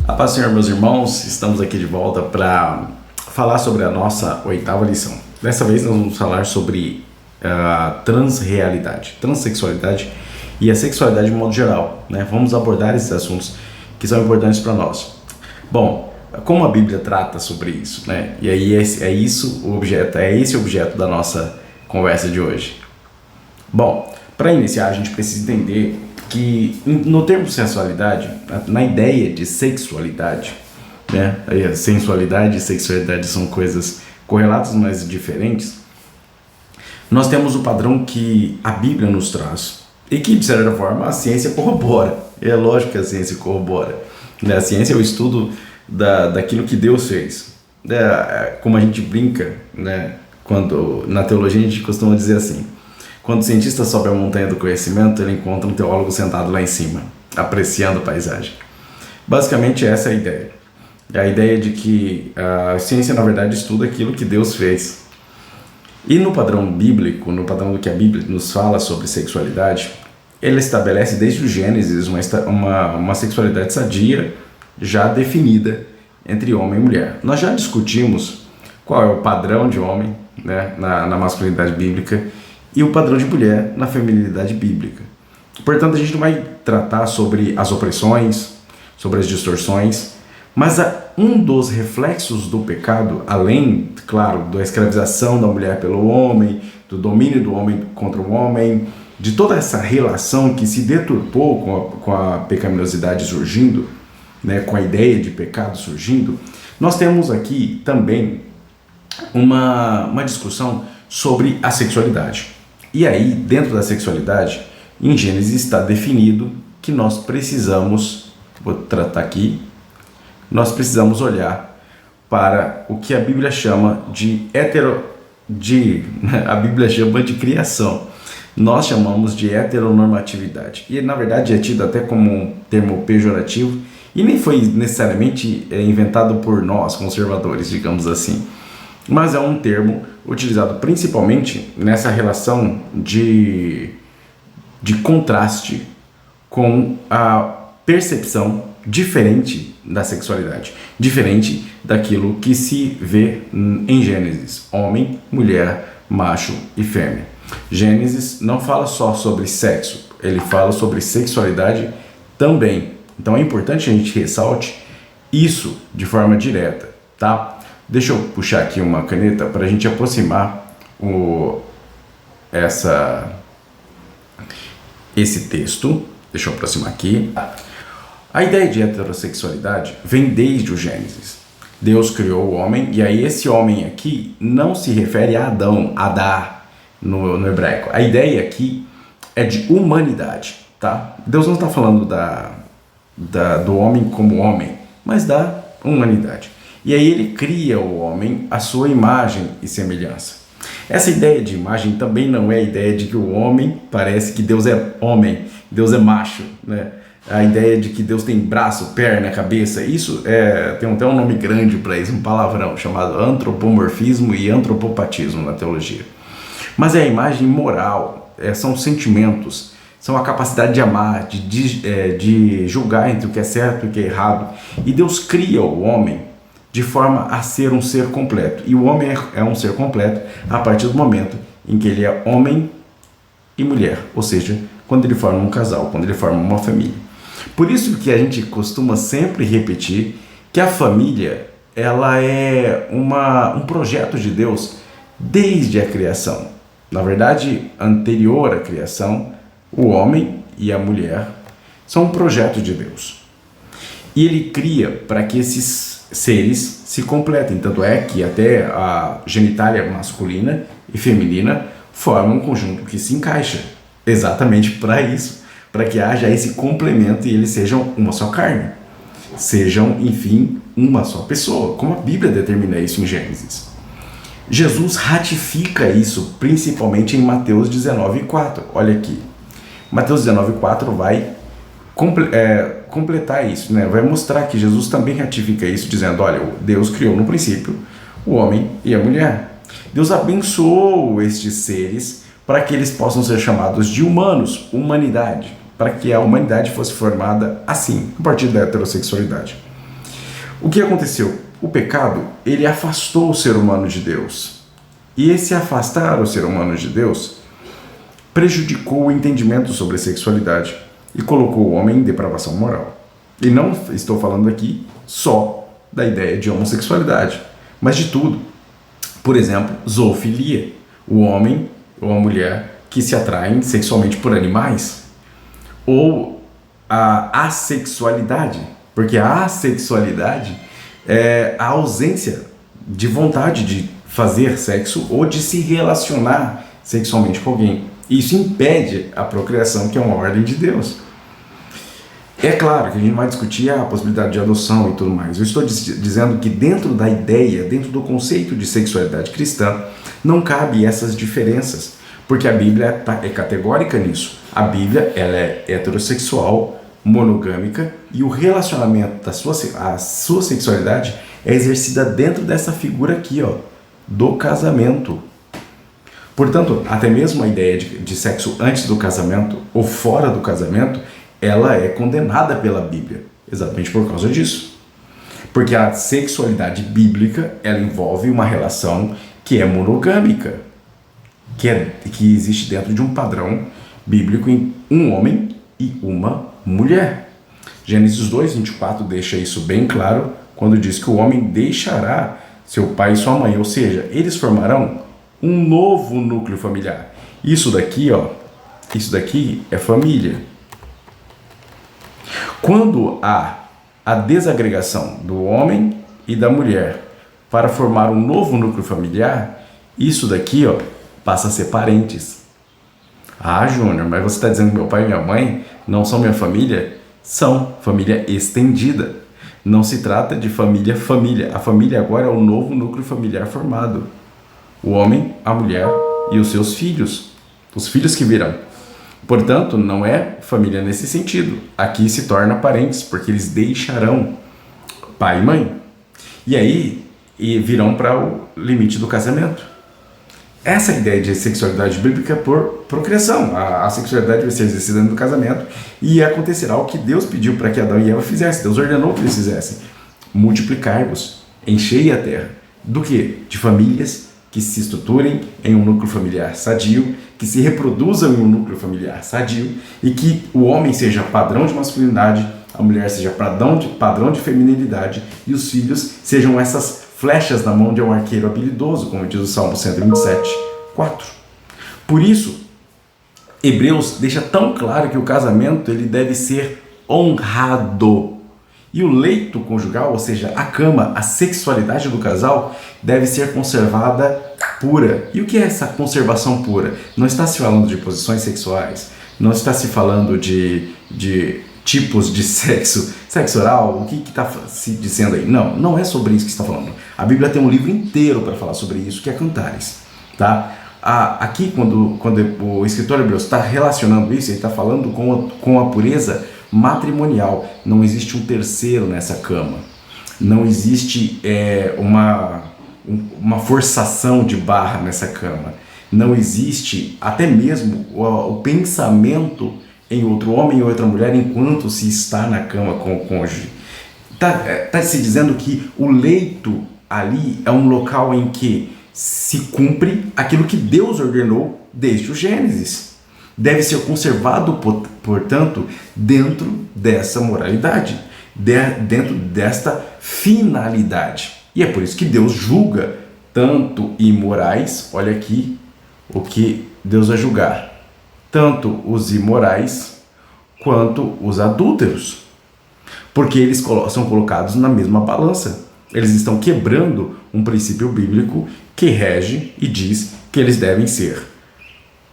A paz do Senhor, meus irmãos, estamos aqui de volta para falar sobre a nossa 8ª lição. Dessa vez nós vamos falar sobre a transrealidade, transexualidade e a sexualidade de modo geral, né? Vamos abordar esses assuntos que são importantes para nós. Bom, como a Bíblia trata sobre isso, né? E aí é esse o objeto da nossa conversa de hoje. Bom, para iniciar a gente precisa entender que no termo sensualidade, na ideia de sexualidade, né? Sensualidade e sexualidade são coisas correlatas, mas diferentes. Nós temos o padrão que a Bíblia nos traz e que, de certa forma, a ciência corrobora. É lógico que a ciência corrobora, né? A ciência é o estudo daquilo que Deus fez. Como a gente brinca, né? Quando na teologia a gente costuma dizer assim: quando o cientista sobe a montanha do conhecimento, ele encontra um teólogo sentado lá em cima, apreciando a paisagem. Basicamente essa é a ideia. É a ideia de que a ciência, na verdade, estuda aquilo que Deus fez. E no padrão bíblico, no padrão do que a Bíblia nos fala sobre sexualidade, ele estabelece desde o Gênesis uma sexualidade sadia, já definida entre homem e mulher. Nós já discutimos qual é o padrão de homem, né, na masculinidade bíblica, e o padrão de mulher na feminilidade bíblica. Portanto, a gente não vai tratar sobre as opressões, sobre as distorções, mas um dos reflexos do pecado, além, claro, da escravização da mulher pelo homem, do domínio do homem contra o homem, de toda essa relação que se deturpou com a pecaminosidade surgindo, né, com a ideia de pecado surgindo, nós temos aqui também uma discussão sobre a sexualidade. E aí, dentro da sexualidade, em Gênesis está definido que nós precisamos, vou tratar aqui, nós precisamos olhar para o que a Bíblia chama a Bíblia chama de criação. Nós chamamos de heteronormatividade. E, na verdade, é tido até como um termo pejorativo e nem foi necessariamente inventado por nós, conservadores, digamos assim. Mas é um termo utilizado principalmente nessa relação de contraste com a percepção diferente da sexualidade, diferente daquilo que se vê em Gênesis: homem, mulher, macho e fêmea. Gênesis não fala só sobre sexo, ele fala sobre sexualidade também. Então é importante a gente ressalte isso de forma direta, tá? Deixa eu puxar aqui uma caneta para a gente aproximar esse texto. Deixa eu aproximar aqui. A ideia de heterossexualidade vem desde o Gênesis. Deus criou o homem, e aí esse homem aqui não se refere a Adão, Adá, no hebraico. A ideia aqui é de humanidade, tá? Deus não está falando do homem como homem, mas da humanidade. E aí ele cria o homem à sua imagem e semelhança. Essa ideia de imagem também não é a ideia de que o homem parece que Deus é homem, Deus é macho, né? A ideia de que Deus tem braço, perna, cabeça, isso tem até um nome grande para isso, um palavrão chamado antropomorfismo e antropopatismo na teologia. Mas é a imagem moral, são sentimentos, são a capacidade de amar, de julgar entre o que é certo e o que é errado. E Deus cria o homem de forma a ser um ser completo. E o homem é um ser completo a partir do momento em que ele é homem e mulher, ou seja, quando ele forma um casal, quando ele forma uma família. Por isso que a gente costuma sempre repetir que a família, ela é um projeto de Deus desde a criação. Na verdade, anterior à criação, o homem e a mulher são um projeto de Deus. E ele cria para que esses seres se completem, tanto é que até a genitália masculina e feminina formam um conjunto que se encaixa exatamente para isso, para que haja esse complemento e eles sejam uma só carne, sejam, enfim, uma só pessoa, como a Bíblia determina isso em Gênesis. Jesus ratifica isso principalmente em Mateus 19:4. Olha aqui, Mateus 19:4 vai completar isso, né? Vai mostrar que Jesus também ratifica isso, dizendo: olha, Deus criou no princípio o homem e a mulher. Deus abençoou estes seres para que eles possam ser chamados de humanos, humanidade, para que a humanidade fosse formada assim, a partir da heterossexualidade. O que aconteceu? O pecado, ele afastou o ser humano de Deus. E esse afastar o ser humano de Deus prejudicou o entendimento sobre a sexualidade e colocou o homem em depravação moral. E não estou falando aqui só da ideia de homossexualidade, mas de tudo. Por exemplo, zoofilia, o homem ou a mulher que se atraem sexualmente por animais, ou a assexualidade, porque a assexualidade é a ausência de vontade de fazer sexo ou de se relacionar sexualmente com alguém. Isso impede a procriação, que é uma ordem de Deus. É claro que a gente vai discutir a possibilidade de adoção e tudo mais. Eu estou dizendo que dentro da ideia, dentro do conceito de sexualidade cristã, não cabe essas diferenças, porque a Bíblia é categórica nisso. A Bíblia, ela é heterossexual, monogâmica, e o relacionamento a sua sexualidade é exercida dentro dessa figura aqui, ó, do casamento. Portanto, até mesmo a ideia de sexo antes do casamento ou fora do casamento, ela é condenada pela Bíblia, exatamente por causa disso. Porque a sexualidade bíblica, ela envolve uma relação que é monogâmica, que existe dentro de um padrão bíblico em um homem e uma mulher. Gênesis 2:24 deixa isso bem claro quando diz que o homem deixará seu pai e sua mãe, ou seja, eles formarão um novo núcleo familiar. Isso daqui é família. Quando há a desagregação do homem e da mulher para formar um novo núcleo familiar, isso daqui, ó, passa a ser parentes. Ah, Júnior, mas você está dizendo que meu pai e minha mãe não são minha família? São família estendida. Não se trata de família. A família agora é o novo núcleo familiar formado. O homem, a mulher e os seus filhos. Os filhos que virão. Portanto, não é família nesse sentido. Aqui se torna parentes, porque eles deixarão pai e mãe. E aí virão para o limite do casamento. Essa é a ideia de sexualidade bíblica por procriação. A sexualidade vai ser exercida no casamento e acontecerá o que Deus pediu para que Adão e Eva fizessem. Deus ordenou que eles fizessem. Multiplicai-vos, enchei a terra. Do quê? De famílias que se estruturem em um núcleo familiar sadio, que se reproduzam em um núcleo familiar sadio e que o homem seja padrão de masculinidade, a mulher seja padrão de feminilidade e os filhos sejam essas flechas na mão de um arqueiro habilidoso, como diz o Salmo 127:4. Por isso, Hebreus deixa tão claro que o casamento ele deve ser honrado. E o leito conjugal, ou seja, a cama, a sexualidade do casal, deve ser conservada pura. E o que é essa conservação pura? Não está se falando de posições sexuais, não está se falando de tipos de sexo oral, o que está se dizendo aí? Não é sobre isso que está falando. A Bíblia tem um livro inteiro para falar sobre isso, que é Cantares. Tá? Aqui, quando o escritor Hebreus está relacionando isso, ele está falando com a pureza matrimonial. Não existe um terceiro nessa cama. Não existe uma forçação de barra nessa cama. Não existe até mesmo o pensamento em outro homem ou outra mulher enquanto se está na cama com o cônjuge. Está se dizendo que o leito ali é um local em que se cumpre aquilo que Deus ordenou desde o Gênesis. Deve ser conservado, portanto, dentro dessa moralidade, dentro desta finalidade. E é por isso que Deus julga tanto imorais, olha aqui o que Deus vai julgar, tanto os imorais quanto os adúlteros, porque eles são colocados na mesma balança. Eles estão quebrando um princípio bíblico que rege e diz que eles devem ser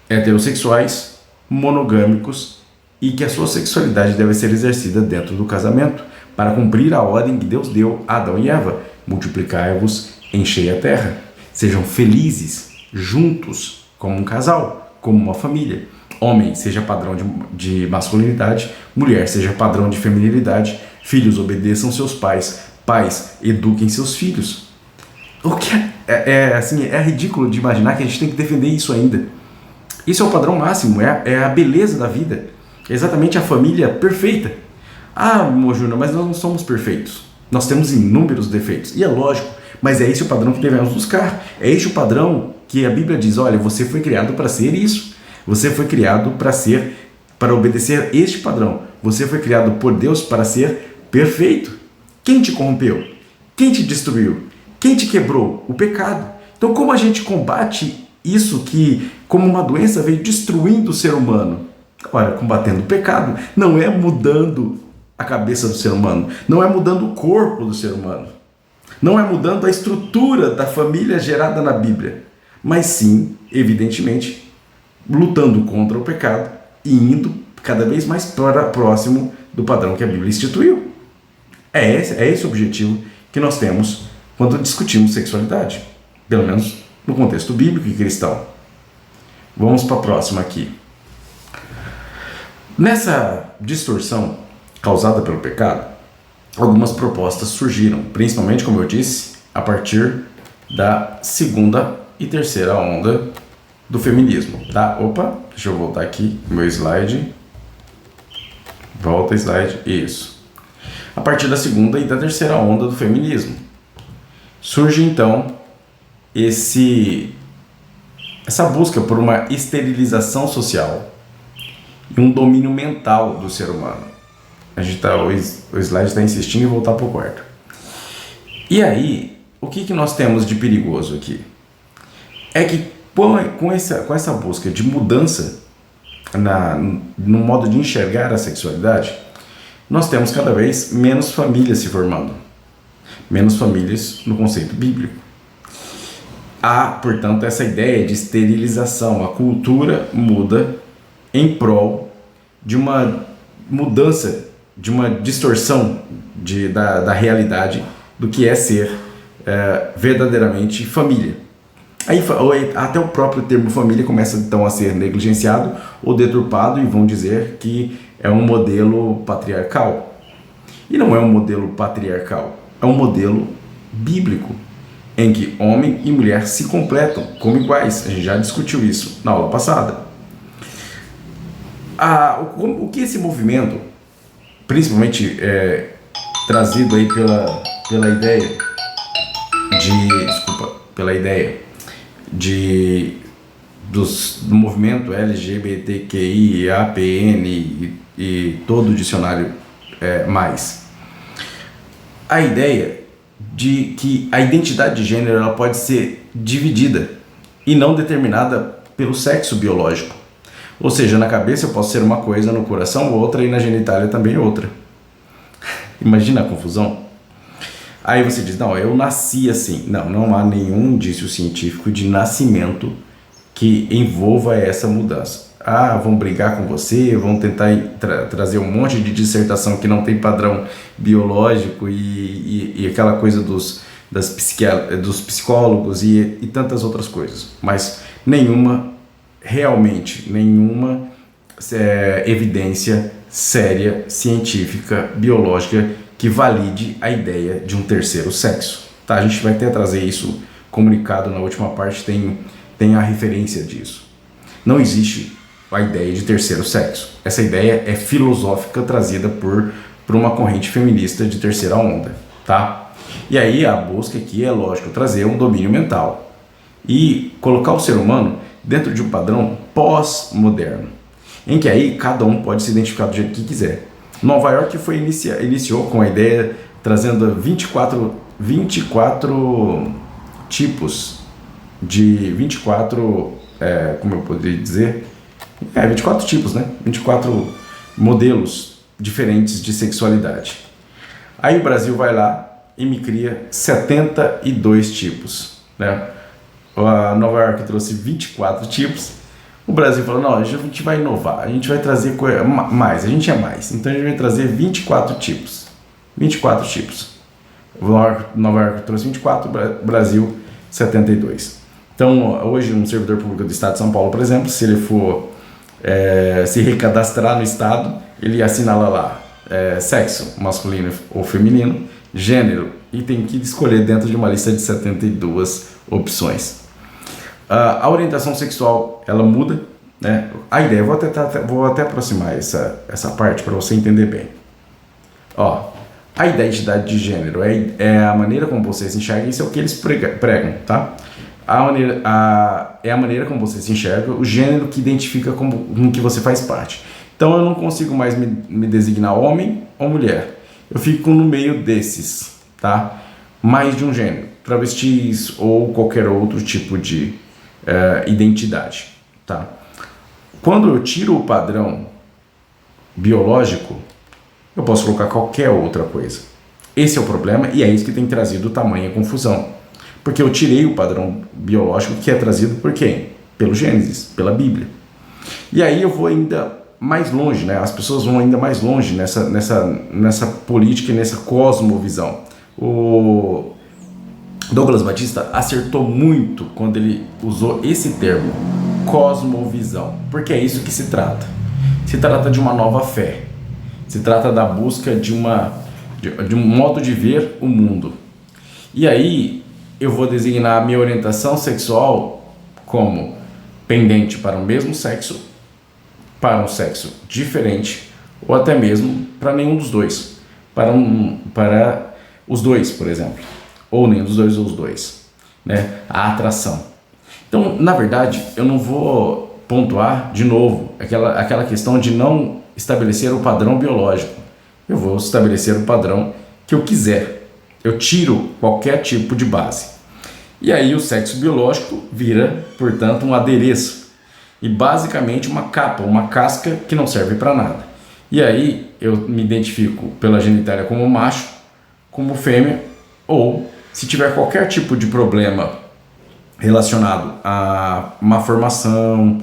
heterossexuais, monogâmicos e que a sua sexualidade deve ser exercida dentro do casamento para cumprir a ordem que Deus deu a Adão e Eva: multiplicai-vos, enchei a terra. Sejam felizes juntos como um casal, como uma família. Homem seja padrão de masculinidade, mulher seja padrão de feminilidade, filhos obedeçam seus pais, pais eduquem seus filhos. O que é ridículo de imaginar que a gente tem que defender isso ainda. Isso é o padrão máximo, é a beleza da vida, é exatamente a família perfeita. Ah, meu Júnior, mas nós não somos perfeitos. Nós temos inúmeros defeitos. E é lógico, mas é esse o padrão que devemos buscar. É esse o padrão que a Bíblia diz, olha, você foi criado para ser isso. Você foi criado para obedecer este padrão. Você foi criado por Deus para ser perfeito. Quem te corrompeu? Quem te destruiu? Quem te quebrou? O pecado. Então, como a gente combate isso que, como uma doença, veio destruindo o ser humano? Ora, combatendo o pecado. Não é mudando a cabeça do ser humano. Não é mudando o corpo do ser humano. Não é mudando a estrutura da família gerada na Bíblia. Mas sim, evidentemente, lutando contra o pecado e indo cada vez mais para próximo do padrão que a Bíblia instituiu. É esse o objetivo que nós temos quando discutimos sexualidade, pelo menos no contexto bíblico e cristão. Vamos para a próxima aqui. Nessa distorção causada pelo pecado, algumas propostas surgiram, principalmente, como eu disse, a partir da segunda e terceira onda do feminismo, tá? Opa, deixa eu voltar aqui, meu slide. Volta slide, isso. A partir da segunda e da terceira onda do feminismo, surge então essa busca por uma esterilização social e um domínio mental do ser humano. O slide está insistindo em voltar para o quarto. E aí, o que nós temos de perigoso aqui? É que com essa busca de mudança no modo de enxergar a sexualidade, nós temos cada vez menos famílias se formando. Menos famílias no conceito bíblico. Há, portanto, essa ideia de esterilização. A cultura muda em prol de uma mudança, de uma distorção da realidade do que é ser verdadeiramente família. Aí, até o próprio termo família começa então a ser negligenciado ou deturpado e vão dizer que é um modelo patriarcal. E não é um modelo patriarcal, é um modelo bíblico, em que homem e mulher se completam como iguais. A gente já discutiu isso na aula passada. O que esse movimento, principalmente trazido aí pela ideia do movimento LGBTQI, APN e todo o dicionário mais. A ideia de que a identidade de gênero ela pode ser dividida e não determinada pelo sexo biológico. Ou seja, na cabeça eu posso ser uma coisa, no coração outra e na genitália também outra. Imagina a confusão. Aí você diz, não, eu nasci assim. Não há nenhum indício científico de nascimento que envolva essa mudança. Vão brigar com você, vão tentar trazer um monte de dissertação que não tem padrão biológico e aquela coisa dos psicólogos e tantas outras coisas. Mas nenhuma evidência séria, científica, biológica que valide a ideia de um terceiro sexo. Tá? A gente vai até trazer isso comunicado na última parte, tem a referência disso. Não existe a ideia de terceiro sexo. Essa ideia é filosófica, trazida por uma corrente feminista de terceira onda, tá? E aí a busca aqui é, lógico, trazer um domínio mental e colocar o ser humano dentro de um padrão pós-moderno, em que aí cada um pode se identificar do jeito que quiser. Nova York iniciou com a ideia trazendo 24 tipos de 24, como eu poderia dizer, 24 tipos, né? 24 modelos diferentes de sexualidade. Aí o Brasil vai lá e me cria 72 tipos, né? A Nova York trouxe 24 tipos. O Brasil falou, não, a gente vai inovar, a gente vai trazer mais, a gente é mais. Então a gente vai trazer 24 tipos. 24 tipos. Nova York trouxe 24, Brasil 72. Então, hoje, um servidor público do Estado de São Paulo, por exemplo, se ele for se recadastrar no Estado, ele assinala lá sexo, masculino ou feminino, gênero, e tem que escolher dentro de uma lista de 72 opções. A orientação sexual, ela muda, né? A ideia, vou até aproximar essa parte para você entender bem. Ó, a identidade de gênero é a maneira como você se enxerga, isso é o que eles pregam, tá? É a maneira como você se enxerga, o gênero que identifica com que você faz parte. Então eu não consigo mais me designar homem ou mulher. Eu fico no meio desses, tá? Mais de um gênero, travestis ou qualquer outro tipo de identidade, tá? Quando eu tiro o padrão biológico, eu posso colocar qualquer outra coisa. Esse é o problema e é isso que tem trazido tamanha confusão. Porque eu tirei o padrão biológico que é trazido por quem? Pelo Gênesis, pela Bíblia. E aí eu vou ainda mais longe, né? As pessoas vão ainda mais longe nessa política e nessa cosmovisão. O Douglas Batista acertou muito quando ele usou esse termo, cosmovisão, porque é isso que se trata. Se trata de uma nova fé, se trata da busca de um modo de ver o mundo. E aí eu vou designar a minha orientação sexual como pendente para o mesmo sexo, para um sexo diferente, ou até mesmo para nenhum dos dois, para os dois, por exemplo, ou nenhum dos dois ou os dois, né? A atração. Então, na verdade, eu não vou pontuar de novo aquela questão de não estabelecer o padrão biológico. Eu vou estabelecer o padrão que eu quiser. Eu tiro qualquer tipo de base. E aí o sexo biológico vira, portanto, um adereço. E basicamente uma capa, uma casca que não serve para nada. E aí eu me identifico pela genitália como macho, como fêmea, ou se tiver qualquer tipo de problema relacionado a uma formação,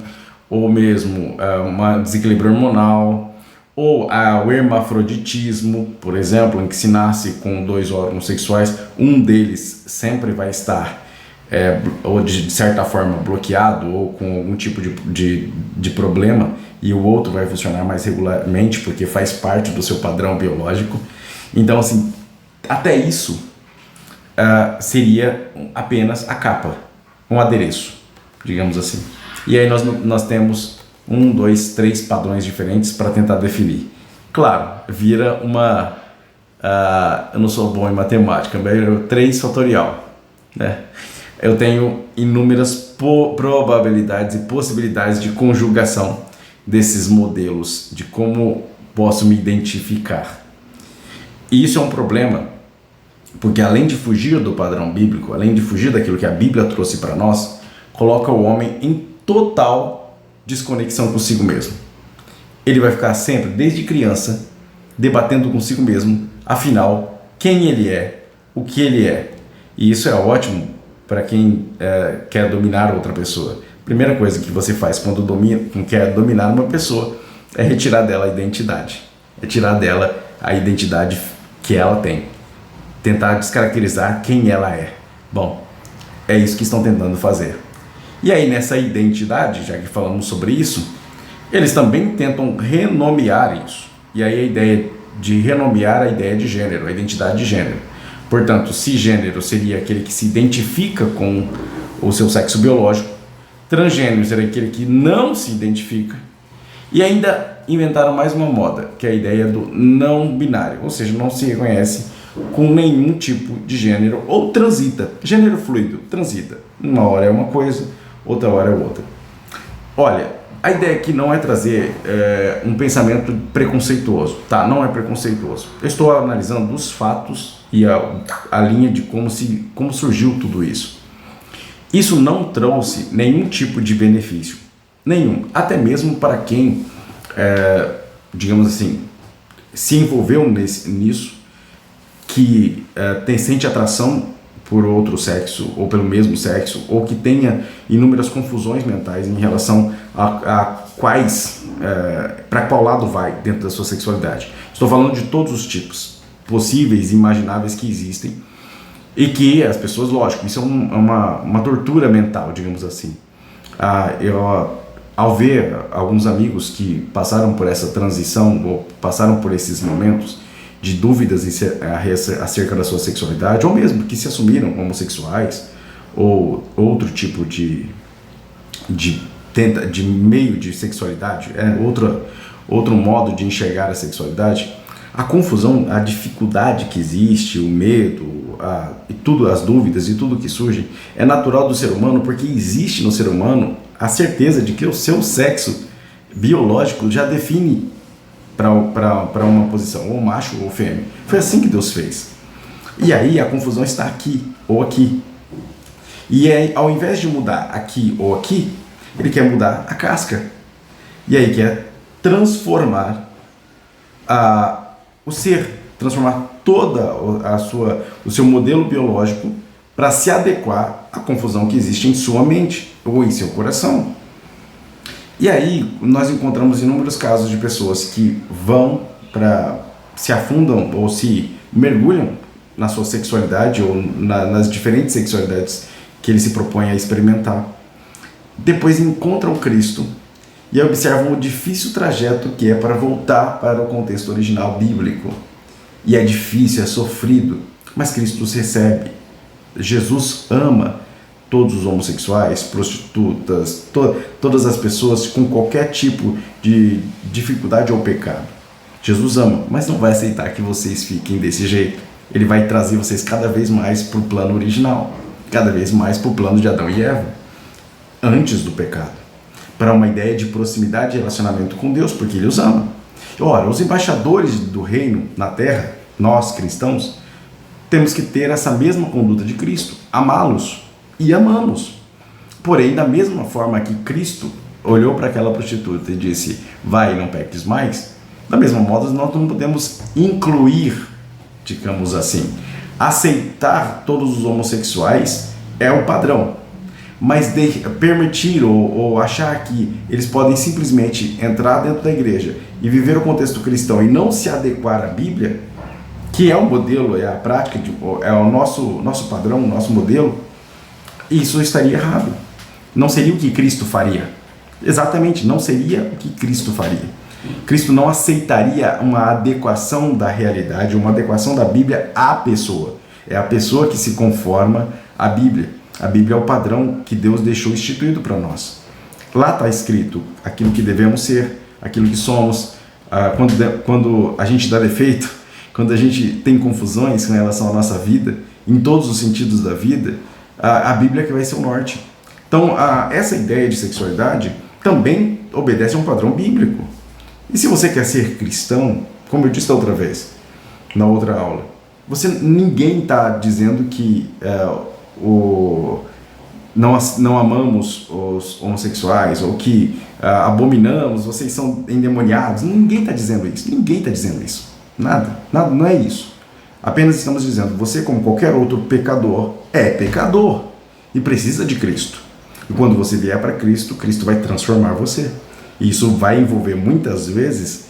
ou mesmo um desequilíbrio hormonal, ou ao hermafroditismo, por exemplo, em que se nasce com dois órgãos sexuais, um deles sempre vai estar ou de certa forma bloqueado ou com algum tipo de problema, e o outro vai funcionar mais regularmente porque faz parte do seu padrão biológico. Então, assim, até isso seria apenas a capa, um adereço, digamos assim. E aí nós temos 1, 2, 3 padrões diferentes para tentar definir. Claro, vira uma... eu não sou bom em matemática, mas 3 fatorial, né? Eu tenho inúmeras probabilidades e possibilidades de conjugação desses modelos, de como posso me identificar. E isso é um problema, porque além de fugir do padrão bíblico, além de fugir daquilo que a Bíblia trouxe para nós, coloca o homem em total desconexão consigo mesmo. Ele vai ficar sempre, desde criança, debatendo consigo mesmo, afinal, quem ele é, o que ele é. E isso é ótimo para quem quer dominar outra pessoa. Primeira coisa que você faz quando quer dominar uma pessoa é retirar dela a identidade. É tirar dela a identidade que ela tem. Tentar descaracterizar quem ela é. Bom, é isso que estão tentando fazer. E aí nessa identidade, já que falamos sobre isso, eles também tentam renomear isso. E aí a ideia de renomear a ideia de gênero, a identidade de gênero. Portanto, cisgênero seria aquele que se identifica com o seu sexo biológico, transgênero seria aquele que não se identifica, e ainda inventaram mais uma moda, que é a ideia do não binário, ou seja, não se reconhece com nenhum tipo de gênero, ou transita, gênero fluido, transita, uma hora é uma coisa, outra hora é outra. Olha, a ideia aqui não é trazer um pensamento preconceituoso, tá? Não é preconceituoso. Eu estou analisando os fatos e a linha de como surgiu tudo isso. Isso não trouxe nenhum tipo de benefício, nenhum, até mesmo para quem, digamos assim, se envolveu nisso, que sente atração por outro sexo ou pelo mesmo sexo, ou que tenha inúmeras confusões mentais em relação a para qual lado vai dentro da sua sexualidade. Estou falando de todos os tipos possíveis e imagináveis que existem, e que as pessoas, lógico, isso é uma tortura mental, digamos assim. Ao ver alguns amigos que passaram por essa transição ou passaram por esses momentos de dúvidas acerca da sua sexualidade, ou mesmo que se assumiram homossexuais ou outro tipo de de meio de sexualidade, outro modo de enxergar a sexualidade, a confusão, a dificuldade que existe, o medo, e tudo, as dúvidas e tudo que surge é natural do ser humano, porque existe no ser humano a certeza de que o seu sexo biológico já define para uma posição, ou macho ou fêmea. Foi assim que Deus fez. E aí a confusão está aqui ou aqui. E aí, ao invés de mudar aqui ou aqui, ele quer mudar a casca. E aí quer transformar o ser, transformar toda o seu modelo biológico para se adequar à confusão que existe em sua mente ou em seu coração. E aí nós encontramos inúmeros casos de pessoas que se afundam ou se mergulham na sua sexualidade ou nas diferentes sexualidades que ele se propõe a experimentar. Depois encontram Cristo e observam o difícil trajeto que é para voltar para o contexto original bíblico. E é difícil, é sofrido, mas Cristo os recebe. Jesus ama todos os homossexuais, prostitutas, todas as pessoas com qualquer tipo de dificuldade ou pecado. Jesus ama, mas não vai aceitar que vocês fiquem desse jeito. Ele vai trazer vocês cada vez mais para o plano original, cada vez mais para o plano de Adão e Eva, antes do pecado, para uma ideia de proximidade e relacionamento com Deus, porque Ele os ama. Ora, os embaixadores do reino na terra, nós cristãos, temos que ter essa mesma conduta de Cristo, amá-los e amamos. Porém, da mesma forma que Cristo olhou para aquela prostituta e disse, vai e não peques mais, da mesma modo nós não podemos incluir, digamos assim, aceitar todos os homossexuais é o padrão, mas permitir ou achar que eles podem simplesmente entrar dentro da igreja e viver o contexto cristão e não se adequar à Bíblia, que é o modelo, é a prática, é o nosso padrão, o nosso modelo, isso estaria errado. Não seria o que Cristo faria. Exatamente, não seria o que Cristo faria. Cristo não aceitaria uma adequação da realidade, uma adequação da Bíblia à pessoa. É a pessoa que se conforma à Bíblia. A Bíblia é o padrão que Deus deixou instituído para nós. Lá está escrito aquilo que devemos ser, aquilo que somos. Quando a gente dá defeito, quando a gente tem confusões com relação à nossa vida, em todos os sentidos da vida, a Bíblia é que vai ser o norte. Então, essa ideia de sexualidade também obedece a um padrão bíblico. E se você quer ser cristão, como eu disse da outra vez, na outra aula, ninguém está dizendo que não amamos os homossexuais ou que abominamos, vocês são endemoniados. Ninguém está dizendo isso. Ninguém está dizendo isso. Nada, não é isso. Apenas estamos dizendo, você como qualquer outro pecador, é pecador e precisa de Cristo. E quando você vier para Cristo, Cristo vai transformar você. E isso vai envolver muitas vezes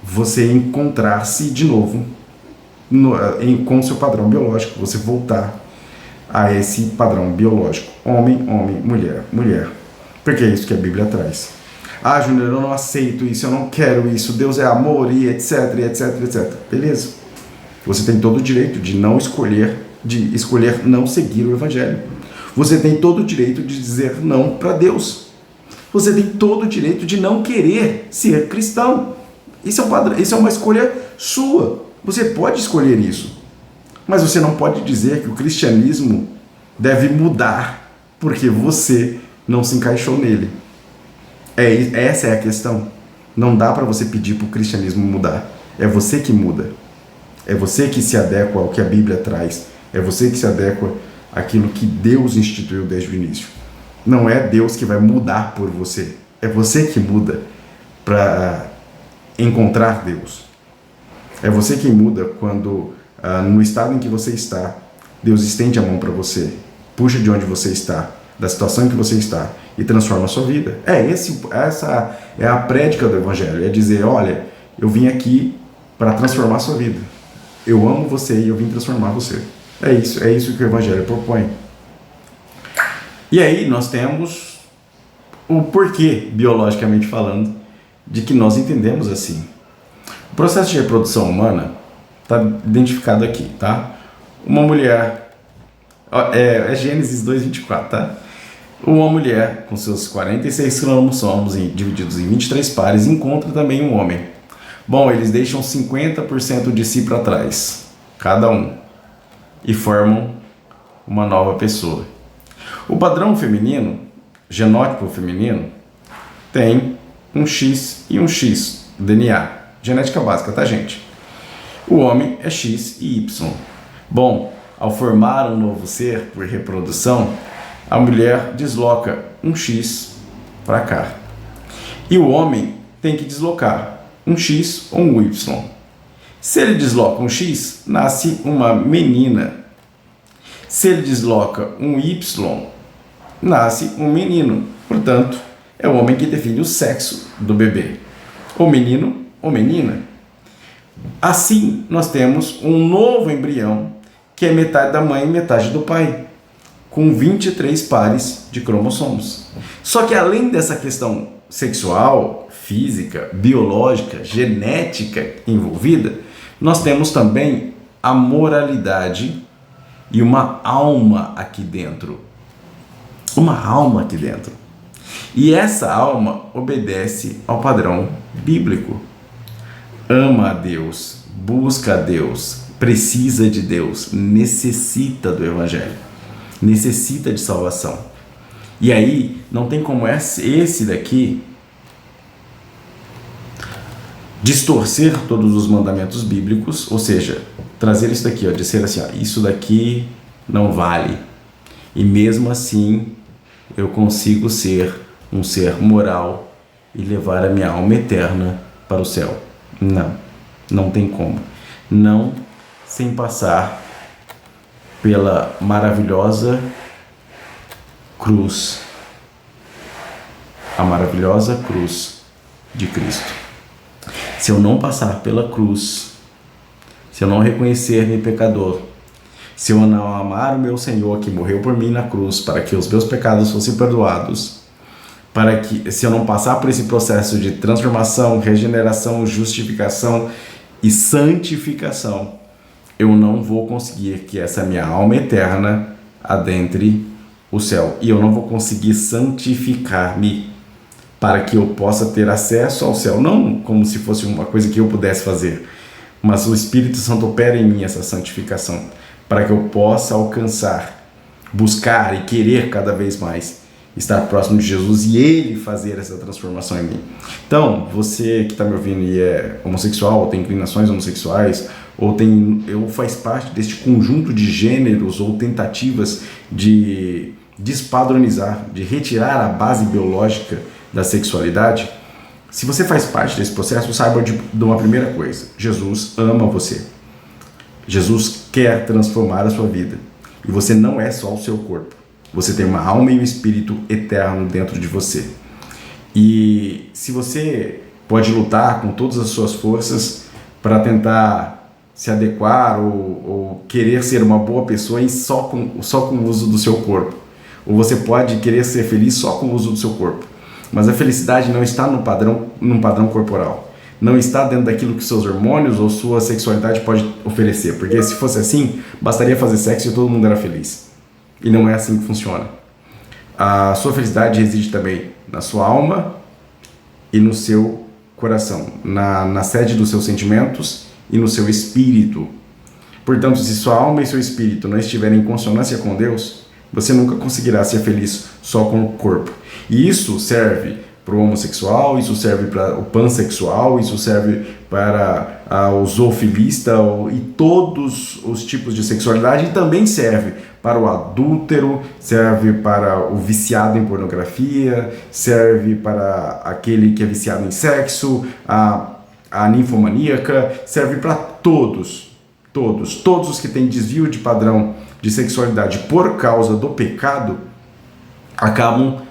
você encontrar-se de novo com o seu padrão biológico, você voltar a esse padrão biológico, homem, mulher, mulher, porque é isso que a Bíblia traz. Júnior, eu não aceito isso, eu não quero isso, Deus é amor e etc, etc, etc. Beleza. Você tem todo o direito de escolher não seguir o Evangelho. Você tem todo o direito de dizer não para Deus. Você tem todo o direito de não querer ser cristão. Isso é uma escolha sua. Você pode escolher isso. Mas você não pode dizer que o cristianismo deve mudar porque você não se encaixou nele. Essa é a questão. Não dá para você pedir para o cristianismo mudar. É você que muda. É você que se adequa ao que a Bíblia traz. É você que se adequa àquilo que Deus instituiu desde o início. Não é Deus que vai mudar por você. É você que muda para encontrar Deus. É você quem muda quando, no estado em que você está, Deus estende a mão para você, puxa de onde você está, da situação em que você está e transforma a sua vida. Essa é a prédica do Evangelho. É dizer, olha, eu vim aqui para transformar a sua vida. Eu amo você e eu vim transformar você. É isso que o Evangelho propõe. E aí nós temos o porquê, biologicamente falando, de que nós entendemos assim. O processo de reprodução humana está identificado aqui, tá? Uma mulher, é Gênesis 2:24, tá? Uma mulher com seus 46 cromossomos divididos em 23 pares encontra também um homem. Bom, eles deixam 50% de si para trás, cada um, e formam uma nova pessoa. O padrão feminino, genótipo feminino, tem um X e um X, DNA, genética básica, tá, gente? O homem é X e Y. Bom, ao formar um novo ser por reprodução, a mulher desloca um X para cá. E o homem tem que deslocar um X ou um Y. Se ele desloca um X, nasce uma menina. Se ele desloca um Y, nasce um menino. Portanto, é o homem que define o sexo do bebê. Ou menino ou menina. Assim, nós temos um novo embrião que é metade da mãe e metade do pai, com 23 pares de cromossomos. Só que além dessa questão sexual, física, biológica, genética envolvida, nós temos também a moralidade e uma alma aqui dentro. Uma alma aqui dentro. E essa alma obedece ao padrão bíblico. Ama a Deus, busca a Deus, precisa de Deus, necessita do Evangelho, necessita de salvação. E aí, não tem como esse daqui distorcer todos os mandamentos bíblicos, ou seja, trazer isso daqui, dizer assim, isso daqui não vale. E mesmo assim, eu consigo ser um ser moral e levar a minha alma eterna para o céu. Não tem como. Não sem passar pela maravilhosa cruz. A maravilhosa cruz de Cristo. Se eu não passar pela cruz, se eu não reconhecer-me pecador, se eu não amar o meu Senhor que morreu por mim na cruz para que os meus pecados fossem perdoados, se eu não passar por esse processo de transformação, regeneração, justificação e santificação, eu não vou conseguir que essa minha alma eterna adentre o céu. E eu não vou conseguir santificar-me para que eu possa ter acesso ao céu. Não como se fosse uma coisa que eu pudesse fazer, mas o Espírito Santo opera em mim essa santificação, para que eu possa alcançar, buscar e querer cada vez mais estar próximo de Jesus e Ele fazer essa transformação em mim. Então, você que está me ouvindo e é homossexual, ou tem inclinações homossexuais, ou faz parte deste conjunto de gêneros ou tentativas de despadronizar, de retirar a base biológica da sexualidade, se você faz parte desse processo, saiba de uma primeira coisa: Jesus ama você. Jesus quer transformar a sua vida. E você não é só o seu corpo. Você tem uma alma e um espírito eterno dentro de você. E se você pode lutar com todas as suas forças para tentar se adequar ou querer ser uma boa pessoa só com o uso do seu corpo, ou você pode querer ser feliz só com o uso do seu corpo, mas a felicidade não está num padrão corporal, não está dentro daquilo que seus hormônios ou sua sexualidade pode oferecer, porque se fosse assim, bastaria fazer sexo e todo mundo era feliz. E não é assim que funciona. A sua felicidade reside também na sua alma e no seu coração, na sede dos seus sentimentos e no seu espírito. Portanto, se sua alma e seu espírito não estiverem em consonância com Deus, você nunca conseguirá ser feliz só com o corpo. E isso serve para o homossexual, isso serve para o pansexual, isso serve para o zoofilista e todos os tipos de sexualidade, e também serve para o adúltero, serve para o viciado em pornografia, serve para aquele que é viciado em sexo, a ninfomaníaca, serve para todos os que têm desvio de padrão de sexualidade por causa do pecado, acabam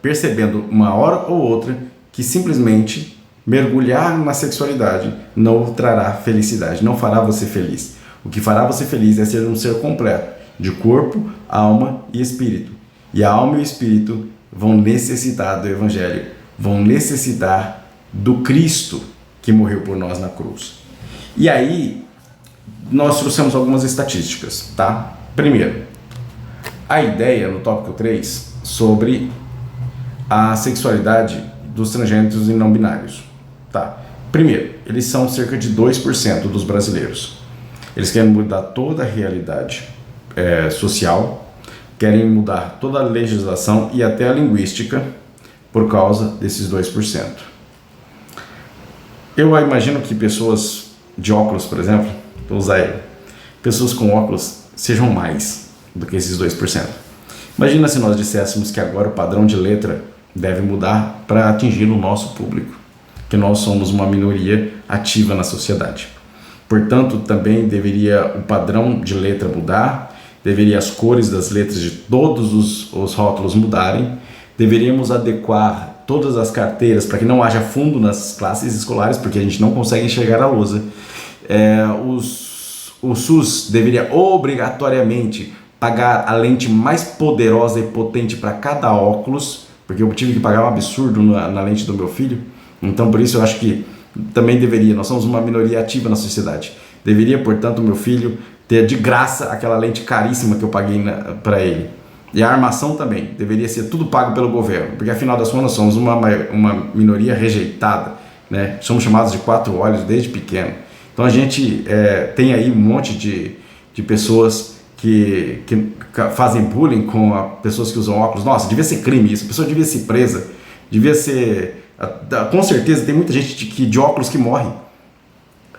percebendo uma hora ou outra que simplesmente mergulhar na sexualidade não trará felicidade, não fará você feliz. O que fará você feliz é ser um ser completo, de corpo, alma e espírito. E a alma e o espírito vão necessitar do Evangelho, vão necessitar do Cristo que morreu por nós na cruz. E aí, nós trouxemos algumas estatísticas, tá? Primeiro, a ideia no tópico 3 sobre a sexualidade dos transgêneros e não binários. Tá. Primeiro, eles são cerca de 2% dos brasileiros. Eles querem mudar toda a realidade social, querem mudar toda a legislação e até a linguística por causa desses 2%. Eu imagino que pessoas de óculos, por exemplo, vou usar ele, pessoas com óculos sejam mais do que esses 2%. Imagina se nós disséssemos que agora o padrão de letra deve mudar para atingir o nosso público, que nós somos uma minoria ativa na sociedade. Portanto, também deveria o padrão de letra mudar, deveria as cores das letras de todos os rótulos mudarem, deveríamos adequar todas as carteiras para que não haja fundo nas classes escolares, porque a gente não consegue enxergar a lousa. O SUS deveria obrigatoriamente pagar a lente mais poderosa e potente para cada óculos, porque eu tive que pagar um absurdo na lente do meu filho. Então, por isso eu acho que também deveria, nós somos uma minoria ativa na sociedade. Deveria, portanto, o meu filho ter de graça aquela lente caríssima que eu paguei para ele. E a armação também, deveria ser tudo pago pelo governo, porque afinal das contas somos uma minoria rejeitada, né? Somos chamados de 4 olhos desde pequeno. Então a gente tem aí um monte de pessoas que fazem bullying com pessoas que usam óculos. Nossa, devia ser crime isso, a pessoa devia ser presa, devia ser... Com certeza tem muita gente de óculos que morre.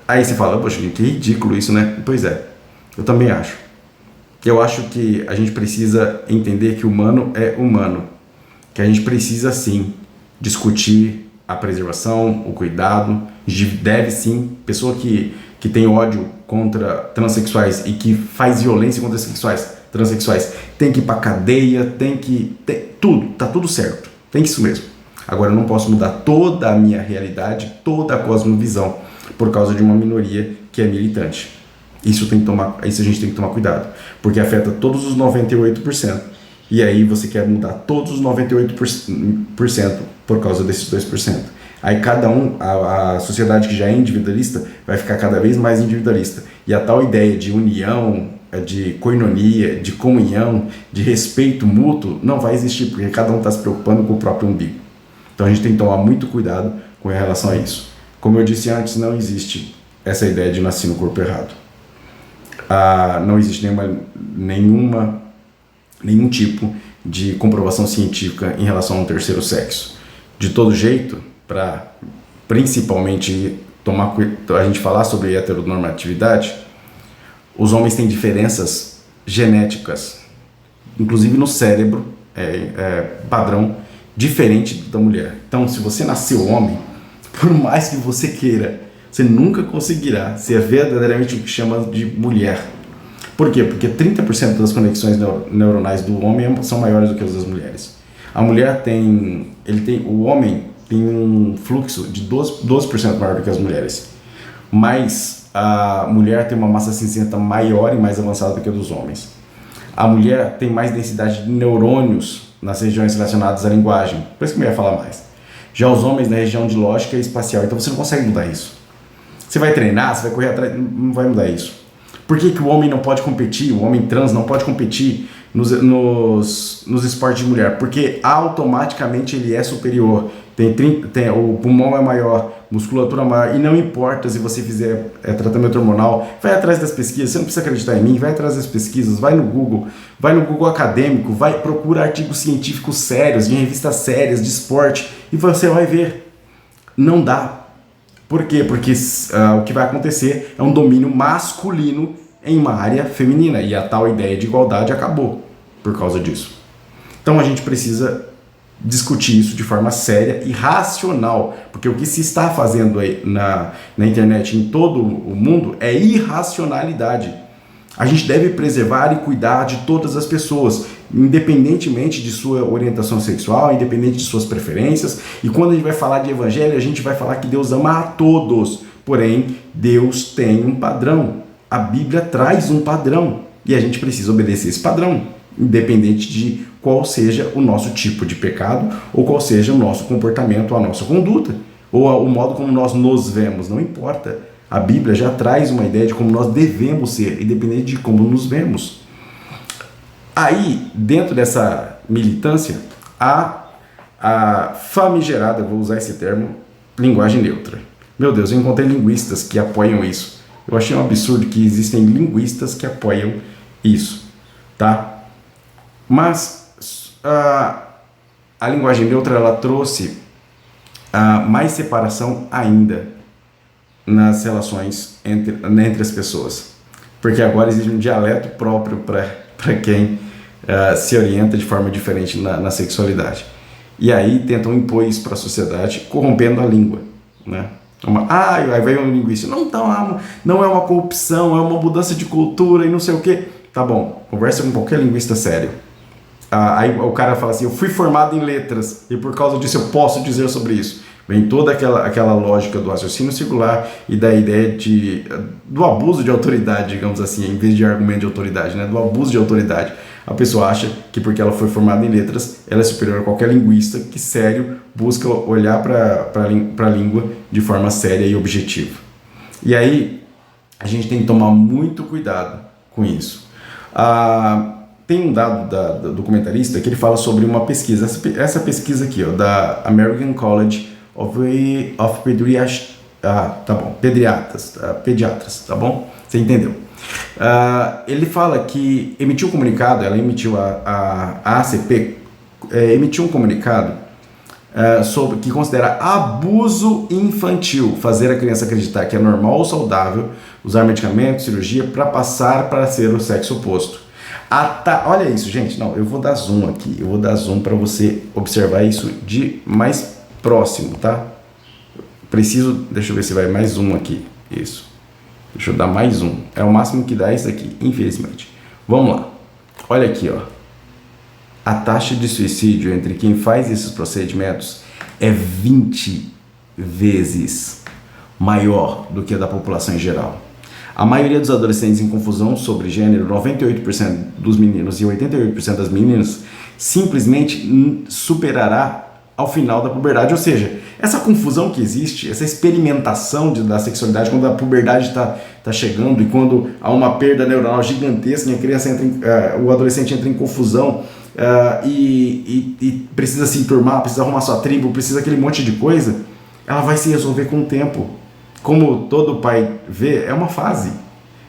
Aí você fala, poxa, que ridículo isso, né? Pois é, eu também acho. Eu acho que a gente precisa entender que o humano é humano, que a gente precisa sim discutir a preservação, o cuidado, deve sim, pessoa que tem ódio contra transexuais e que faz violência contra transexuais, tem que ir pra cadeia, tudo, tá tudo certo, tem isso mesmo. Agora eu não posso mudar toda a minha realidade, toda a cosmovisão, por causa de uma minoria que é militante. Isso a gente tem que tomar cuidado, porque afeta todos os 98%. E aí você quer mudar todos os 98% por causa desses 2%. Aí a sociedade que já é individualista vai ficar cada vez mais individualista. E a tal ideia de união, de koinonia, de comunhão, de respeito mútuo, não vai existir, porque cada um está se preocupando com o próprio umbigo. Então a gente tem que tomar muito cuidado com relação a isso. Como eu disse antes, não existe essa ideia de nascer no corpo errado. Não existe nenhum tipo de comprovação científica em relação ao terceiro sexo. De todo jeito, para principalmente a gente falar sobre heteronormatividade, os homens têm diferenças genéticas, inclusive no cérebro, padrão diferente da mulher. Então, se você nasceu homem, por mais que você queira, você nunca conseguirá ser verdadeiramente o que chama de mulher. Por quê? Porque 30% das conexões neuronais do homem são maiores do que as das mulheres. O homem tem um fluxo de 12% maior do que as mulheres. Mas a mulher tem uma massa cinzenta maior e mais avançada do que a dos homens. A mulher tem mais densidade de neurônios nas regiões relacionadas à linguagem. Por isso que eu ia falar mais. Já os homens na região de lógica e espacial. Então você não consegue mudar isso. Você vai treinar, você vai correr atrás, não vai mudar isso. Por que o homem não pode competir, o homem trans não pode competir nos esportes de mulher? Porque automaticamente ele é superior, o pulmão é maior, musculatura maior, e não importa se você fizer tratamento hormonal, vai atrás das pesquisas, você não precisa acreditar em mim, vai atrás das pesquisas, vai no Google acadêmico, procura artigos científicos sérios, em revistas sérias de esporte, e você vai ver, não dá. Por quê? Porque o que vai acontecer é um domínio masculino em uma área feminina, e a tal ideia de igualdade acabou por causa disso. Então a gente precisa discutir isso de forma séria e racional, porque o que se está fazendo aí na internet em todo o mundo é irracionalidade. A gente deve preservar e cuidar de todas as pessoas, independentemente de sua orientação sexual, independente de suas preferências. E quando a gente vai falar de evangelho, a gente vai falar que Deus ama a todos. Porém, Deus tem um padrão. A Bíblia traz um padrão e a gente precisa obedecer esse padrão, independente de qual seja o nosso tipo de pecado ou qual seja o nosso comportamento, a nossa conduta, ou o modo como nós nos vemos, não importa. A Bíblia já traz uma ideia de como nós devemos ser, independente de como nos vemos. Aí, dentro dessa militância a famigerada, vou usar esse termo, linguagem neutra. Meu Deus, eu encontrei linguistas que apoiam isso. Eu achei um absurdo que existem linguistas que apoiam isso, tá? Mas a linguagem neutra, ela trouxe mais separação ainda nas relações entre as pessoas, porque agora existe um dialeto próprio para quem se orienta de forma diferente na sexualidade. E aí tentam impor isso para a sociedade, corrompendo a língua, né? Aí vai um linguista, não é uma corrupção, é uma mudança de cultura e não sei o que. Tá bom, conversa com qualquer linguista sério. Aí o cara fala assim, eu fui formado em letras e por causa disso eu posso dizer sobre isso. Vem toda aquela lógica do raciocínio circular e da ideia do abuso de autoridade, digamos assim, em vez de argumento de autoridade, né? Do abuso de autoridade. A pessoa acha que porque ela foi formada em letras, ela é superior a qualquer linguista que, sério, busca olhar para a língua de forma séria e objetiva. E aí, a gente tem que tomar muito cuidado com isso. Tem um dado do documentarista que ele fala sobre uma pesquisa. Essa pesquisa aqui, ó, da American College of Pediatras, pediatras, tá bom? Você entendeu? Ele fala que emitiu um comunicado, a ACP emitiu um comunicado sobre que considera abuso infantil fazer a criança acreditar que é normal ou saudável usar medicamentos, cirurgia para passar para ser o sexo oposto. Olha isso, gente, eu vou dar zoom aqui, para você observar isso de mais próximo, tá? Deixa eu ver se vai mais zoom aqui, isso. Deixa eu dar mais um. É o máximo que dá isso aqui, infelizmente. Vamos lá. Olha aqui, ó. A taxa de suicídio entre quem faz esses procedimentos é 20 vezes maior do que a da população em geral. A maioria dos adolescentes em confusão sobre gênero, 98% dos meninos e 88% das meninas, simplesmente superará ao final da puberdade, ou seja, essa confusão que existe, essa experimentação da sexualidade quando a puberdade está chegando e quando há uma perda neuronal gigantesca e a criança o adolescente entra em confusão e precisa se enturmar, precisa arrumar sua tribo, precisa aquele monte de coisa, ela vai se resolver com o tempo. Como todo pai vê, é uma fase.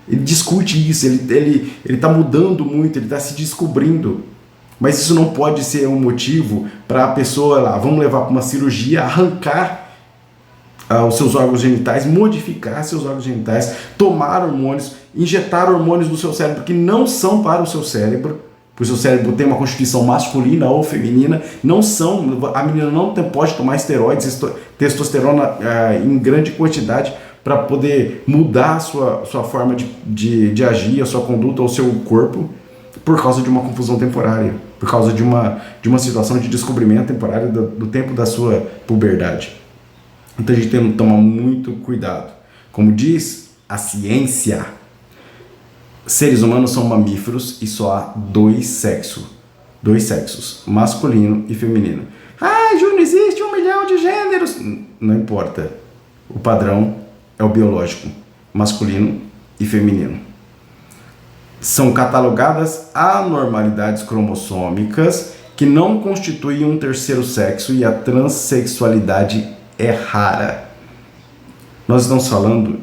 Ele discute isso, ele está mudando muito, ele está se descobrindo. Mas isso não pode ser um motivo para a pessoa vamos levar para uma cirurgia, arrancar os seus órgãos genitais, modificar seus órgãos genitais, tomar hormônios, injetar hormônios no seu cérebro que não são para o seu cérebro, porque o seu cérebro tem uma constituição masculina ou feminina, a menina não pode tomar esteroides, testosterona em grande quantidade para poder mudar a sua forma de agir, a sua conduta, o seu corpo, por causa de uma confusão temporária, por causa de uma situação de descobrimento temporário do tempo da sua puberdade. Então a gente tem que tomar muito cuidado. Como diz a ciência, seres humanos são mamíferos e só há dois sexos, masculino e feminino. Júnior, existe 1 milhão de gêneros. Não importa. O padrão é o biológico, masculino e feminino. São catalogadas anormalidades cromossômicas que não constituem um terceiro sexo e a transexualidade é rara. Nós estamos falando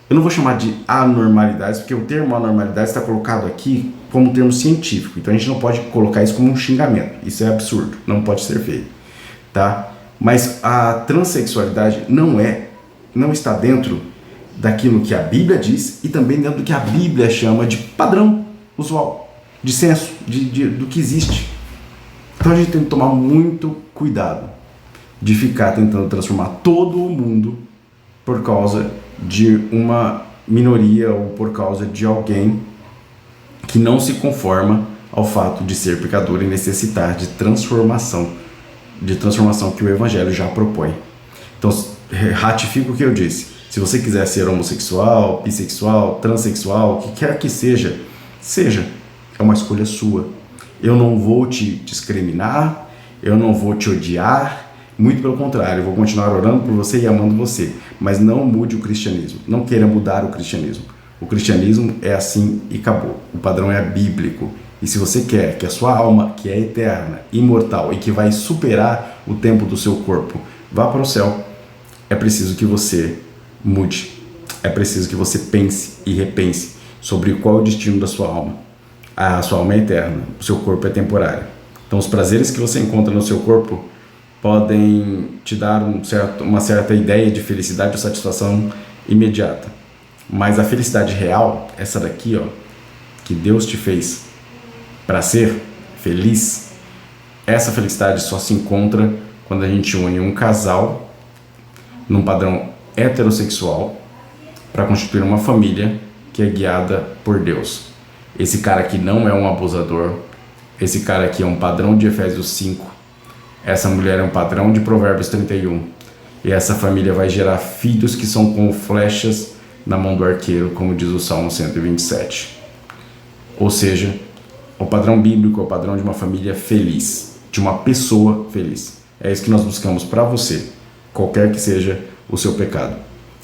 eu não vou chamar de anormalidades, porque o termo anormalidade está colocado aqui como um termo científico, então a gente não pode colocar isso como um xingamento, isso é absurdo, não pode ser feito, tá? Mas a transexualidade não está dentro daquilo que a Bíblia diz e também dentro do que a Bíblia chama de padrão usual, de senso, do que existe. Então a gente tem que tomar muito cuidado de ficar tentando transformar todo o mundo por causa de uma minoria ou por causa de alguém que não se conforma ao fato de ser pecador e necessitar de transformação que o Evangelho já propõe. Então, ratifico o que eu disse. Se você quiser ser homossexual, bissexual, transexual, o que quer que seja, é uma escolha sua. Eu não vou te discriminar, eu não vou te odiar, muito pelo contrário, eu vou continuar orando por você e amando você, mas não mude o cristianismo, não queira mudar o cristianismo. O cristianismo é assim e acabou, o padrão é bíblico E se você quer que a sua alma, que é eterna, imortal e que vai superar o tempo do seu corpo, vá para o céu, é preciso que você mude. É preciso que você pense e repense sobre qual é o destino da sua alma. A sua alma é eterna, o seu corpo é temporário. Então os prazeres que você encontra no seu corpo podem te dar uma certa ideia de felicidade ou satisfação imediata. Mas a felicidade real, essa daqui, ó, que Deus te fez para ser feliz, essa felicidade só se encontra quando a gente une um casal num padrão heterossexual para constituir uma família que é guiada por Deus. Esse cara aqui não é um abusador, esse cara aqui é um padrão de Efésios 5, essa mulher é um padrão de Provérbios 31, e essa família vai gerar filhos que são como flechas na mão do arqueiro, como diz o Salmo 127. Ou seja, o padrão bíblico é o padrão de uma família feliz, de uma pessoa feliz. É isso que nós buscamos para você, qualquer que seja o seu pecado.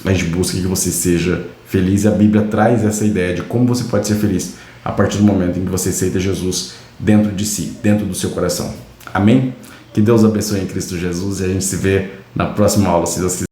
A gente busca que você seja feliz, e a Bíblia traz essa ideia de como você pode ser feliz a partir do momento em que você aceita Jesus dentro de si, dentro do seu coração. Amém? Que Deus abençoe em Cristo Jesus e a gente se vê na próxima aula, se Deus quiser.